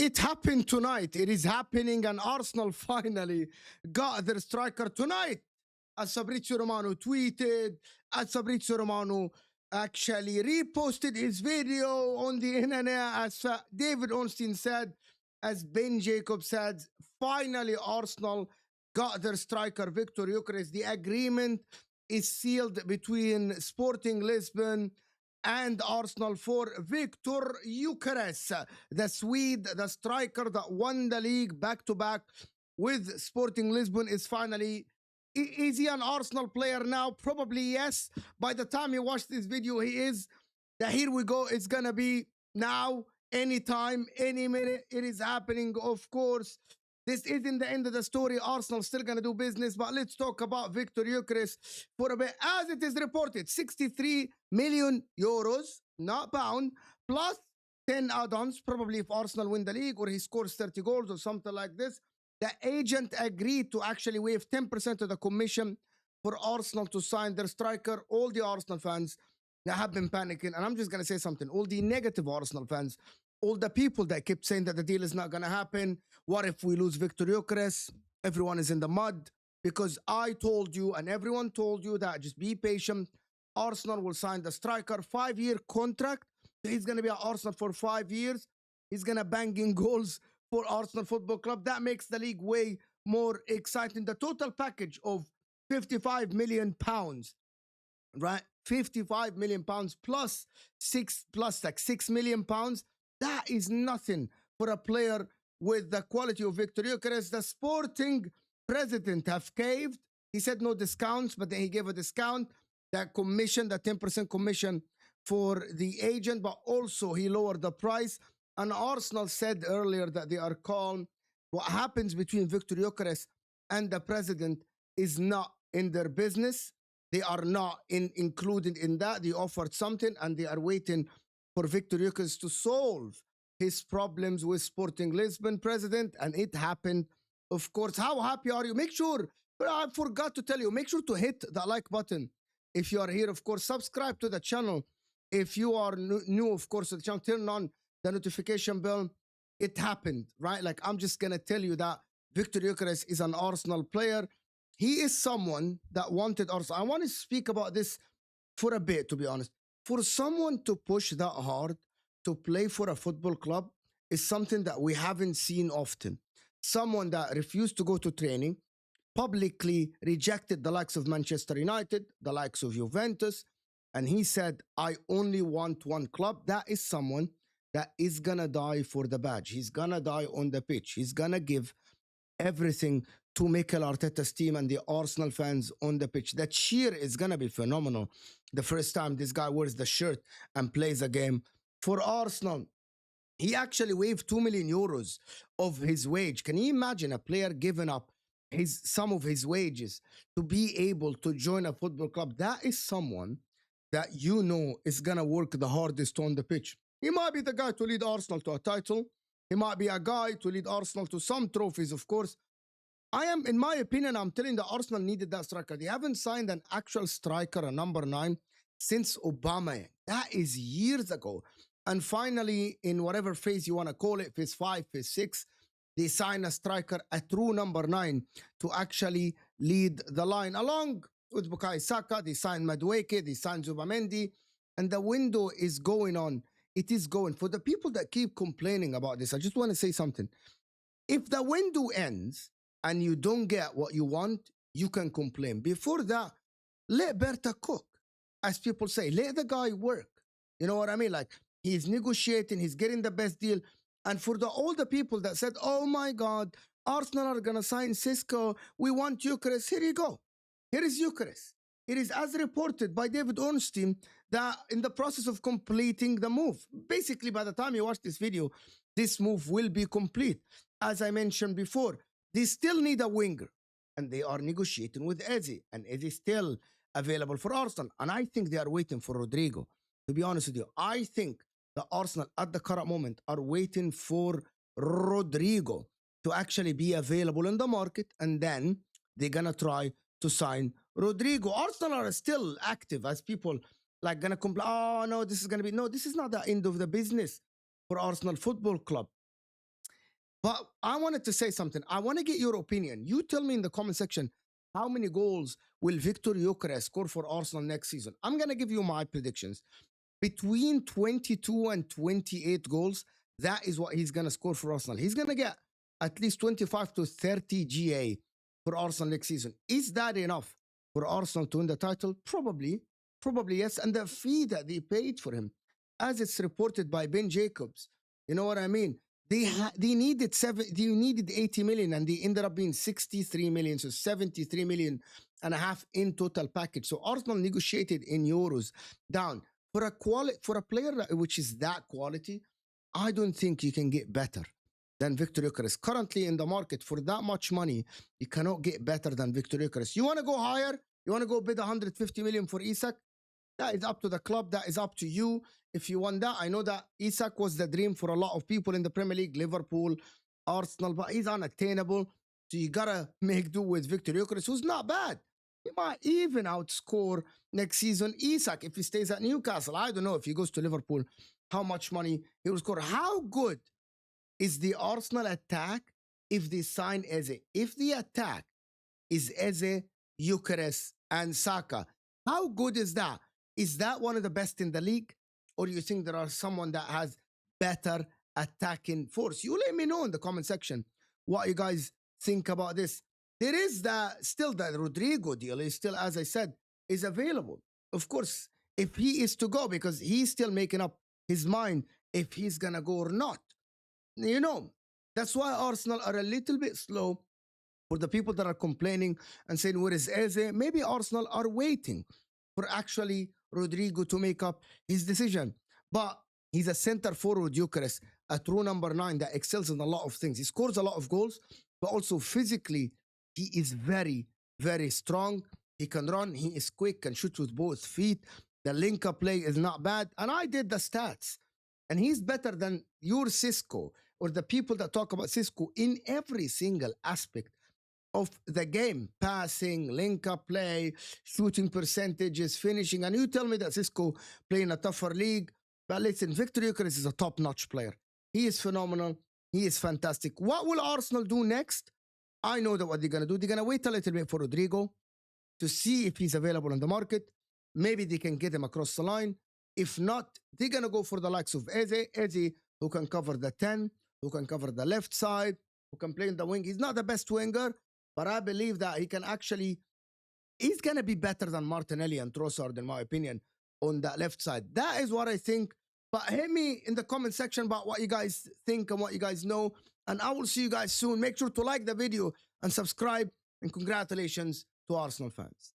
It happened tonight. It is happening, and Arsenal finally got their striker tonight. As Fabrizio Romano tweeted, as Fabrizio Romano actually reposted his video on the internet, as David Ornstein said, as Ben Jacob said, finally Arsenal got their striker Viktor Gyökeres. The agreement is sealed between Sporting Lisbon and Arsenal for Viktor Gyökeres, the Swede, the striker that won the league back-to-back with Sporting Lisbon, is finally... Is he an Arsenal player now? Probably yes. By the time you watch this video, he is. Here we go. It's going to be now, anytime, any minute. It is happening, of course. This isn't the end of the story. Arsenal still going to do business. But let's talk about Viktor Gyökeres for a bit. As it is reported, 63 million euros, not pound, plus 10 add-ons, probably if Arsenal win the league or he scores 30 goals or something like this. The agent agreed to actually waive 10% of the commission for Arsenal to sign their striker. All the Arsenal fans that have been panicking, and I'm just going to say something, all the negative Arsenal fans, all the people that kept saying that the deal is not going to happen, what if we lose Viktor Gyökeres? Everyone is in the mud, because I told you and everyone told you that just be patient. Arsenal will sign the striker, 5-year contract. He's going to be at Arsenal for 5 years. He's going to bang in goals for Arsenal Football Club. That makes the league way more exciting. The total package of 55 million pounds, right? 55 million pounds plus like 6 million pounds. That is nothing for a player with the quality of Viktor Gyökeres. The Sporting president have caved. He said no discounts, but then he gave a discount. That commission, the 10% commission for the agent, but also he lowered the price. And Arsenal said earlier that they are calm. What happens between Viktor Gyökeres and the president is not in their business. They are not included in that. They offered something, and they are waiting for Viktor Gyökeres to solve his problems with Sporting Lisbon president, and it happened, of course. How happy are you? Make sure, I forgot to tell you, make sure to hit the like button if you are here. Of course, subscribe to the channel. If you are new, of course, to the channel, turn on the notification bell. It happened, right? Like, I'm just going to tell you that Viktor Gyökeres is an Arsenal player. He is someone that wanted Arsenal. I want to speak about this for a bit, to be honest. For someone to push that hard to play for a football club is something that we haven't seen often. Someone that refused to go to training, publicly rejected the likes of Manchester United, the likes of Juventus, and he said, I only want one club. That is someone that is going to die for the badge. He's going to die on the pitch. He's going to give everything to Mikel Arteta's team and the Arsenal fans on the pitch. The cheer is going to be phenomenal the first time this guy wears the shirt and plays a game for Arsenal. He waived 2 million euros of his wage. Can you imagine a player giving up some of his wages to be able to join a football club? That is someone that you know is going to work the hardest on the pitch. He might be the guy to lead Arsenal to a title. He might be a guy to lead Arsenal to some trophies, of course. In my opinion, I'm telling the Arsenal needed that striker. They haven't signed an actual striker, a number 9, since Obama. That is years ago. And finally, in whatever phase you want to call it, phase 5, phase 6, they sign a striker, a true number 9, to actually lead the line. Along with Bukayo Saka, they signed Madueke, they signed Zubamendi, and the window is going on. It is going. For the people that keep complaining about this, I just want to say something. If the window ends and you don't get what you want, you can complain. Before that, let Berta cook. As people say, let the guy work. You know what I mean? Like, he's negotiating, he's getting the best deal. And for all the people that said, oh my God, Arsenal are going to sign Cisco, we want Gyökeres, here you go. Here is Gyökeres. It is as reported by David Ornstein that in the process of completing the move. Basically, by the time you watch this video, this move will be complete. As I mentioned before, they still need a winger, and they are negotiating with Eze, and Eze is still available for Arsenal. And I think they are waiting for Rodrygo. To be honest with you, I think the Arsenal at the current moment are waiting for Rodrygo to actually be available in the market, and then they're going to try to sign Rodrygo. Arsenal are still active, as people like going to complain, oh no, this is going to be, no, this is not the end of the business for Arsenal Football Club. But I wanted to say something. I want to get your opinion. You tell me in the comment section how many goals will Viktor Gyökeres score for Arsenal next season. I'm going to give you my predictions. Between 22 and 28 goals, that is what he's going to score for Arsenal. He's going to get at least 25 to 30 GA for Arsenal next season. Is that enough for Arsenal to win the title? Probably. Probably yes. And the fee that they paid for him, as it's reported by Ben Jacobs, you know what I mean? They needed 80 million and they ended up being 63 million, so 73 million and a half in total package. So Arsenal negotiated in euros down for a player which is that quality. I don't think you can get better than Viktor Gyökeres currently in the market for that much money. You cannot get better than Viktor Gyökeres. You want to go higher? You want to go bid 150 million for Isak? That is up to the club. That is up to you. If you want that, I know that Isak was the dream for a lot of people in the Premier League, Liverpool, Arsenal, but he's unattainable. So you gotta make do with Viktor Gyökeres, who's not bad. He might even outscore next season Isak if he stays at Newcastle. I don't know if he goes to Liverpool, how much money he will score. How good is the Arsenal attack if they sign Eze? If the attack is Eze, Gyokeres, and Saka, how good is that? Is that one of the best in the league? Or do you think there are someone that has better attacking force? You let me know in the comment section what you guys think about this. There is still the Rodrygo deal is still, as I said, is available. Of course, if he is to go, because he's still making up his mind if he's going to go or not. You know, that's why Arsenal are a little bit slow. For the people that are complaining and saying, where is Eze? Maybe Arsenal are waiting for actually Rodrygo to make up his decision. But he's a center forward, Gyokeres, a true number 9 that excels in a lot of things. He scores a lot of goals, but also physically, he is very, very strong. He can run, he is quick, can shoot with both feet. The link-up play is not bad. And I did the stats. And he's better than your Cisco or the people that talk about Cisco in every single aspect of the game. Passing, link-up play, shooting percentages, finishing. And you tell me that Cisco playing a tougher league. But listen, Viktor Gyökeres is a top-notch player. He is phenomenal. He is fantastic. What will Arsenal do next? I know that what they're going to do. They're going to wait a little bit for Rodrygo to see if he's available on the market. Maybe they can get him across the line. If not, they're going to go for the likes of Eze, who can cover the 10, who can cover the left side, who can play in the wing. He's not the best winger, but I believe that he can actually, he's going to be better than Martinelli and Trossard, in my opinion, on that left side. That is what I think. But hit me in the comment section about what you guys think and what you guys know. And I will see you guys soon. Make sure to like the video and subscribe. And congratulations to Arsenal fans.